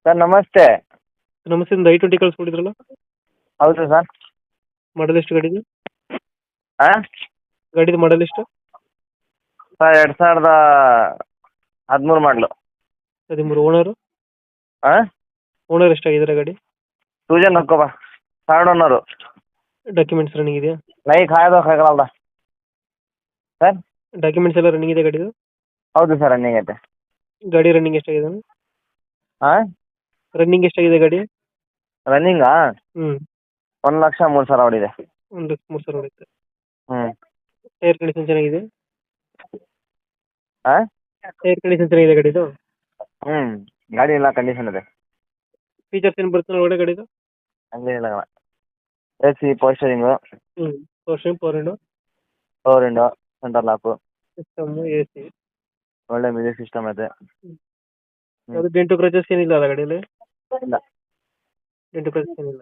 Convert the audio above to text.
Sir ನಮಸ್ತೆ. ನಮಸ್ತೆ, ಒಂದು I-20 ಕಳಿಸ್ಕೊಟ್ಟಿದ್ರಲ್ಲ, ಹೌದು ಸರ್. ಮಾಡಲ್ ಎಷ್ಟು ಗಾಡಿದು? ಹಾಂ ಗಾಡಿದು ಮಾಡಲ್ ಎಷ್ಟು? ಸರ್ 2013 ಮಾಡಲು. 13. ಓನರು? ಹಾಂ ಓನರ್ ಎಷ್ಟಾಗಿದ್ದಾರೆ ಗಾಡಿ? ಸೂಜನ್ ಹಾಕೋ ಬಾ. Third owner. ಡಾಕ್ಯುಮೆಂಟ್ಸ್ ರನ್ನಿಂಗ್ ಇದೆಯಾ? ನೈ ಖಾಯದೋ ಖಾಗಲ್ಲ ಸರ್. ಡಾಕ್ಯುಮೆಂಟ್ಸ್ ಎಲ್ಲ ರನ್ನಿಂಗ್ ಇದೆ ಗಾಡಿದು? ಹೌದು ಸರ್, ರನ್ನಿಂಗ್ ಐತೆ. ಗಾಡಿ ರನ್ನಿಂಗ್ ಎಷ್ಟಾಗಿದೆ? ಹಾಂ ರನ್ನಿಂಗ್ ಎಷ್ಟಾಗಿದೆ ಗಾಡಿ? ರನ್ನಿಂಗಾ ಹ್ಞೂ 1,03,000 ಹೊಡಿದೆ. 1,03,000 ಹೊಡೆಯುತ್ತೆ. ಹ್ಞೂ. ಟೈರ್ ಕಂಡೀಷನ್ ಚೆನ್ನಾಗಿದೆ? ಹಾಂ ಟೈರ್ ಕಂಡೀಷನ್ ಚೆನ್ನಾಗಿದೆ ಗಾಡಿದು? ಹ್ಞೂ, ಗಾಡಿ ಎಲ್ಲ ಕಂಡೀಷನ್ ಇದೆ. ಫೀಚರ್ಸ್ ಏನು ಬರುತ್ತೆ ಒಳಗಡೆ ಗಾಡಿದು? ಹಂಗೇನಿಲ್ಲ ಕಣ. AC ಪೋಸ್ಟರಿಂಗು, ಹ್ಞೂ. Power window, power window, centre lock, system, AC. ಒಳ್ಳೆ ಮ್ಯೂಸಿಕ್ ಸಿಸ್ಟಮ್ ಐತೆ. ಯಾವುದು ಡೆಂಟು ಕ್ರಚಸ್ ಏನಿಲ್ಲ ಅಲ್ಲ ಗಾಡಿಯಲ್ಲಿ? ಇಲ್ಲ. ಡೆಂಟು ಕ್ರಚಸ್ ಏನಿಲ್ಲ.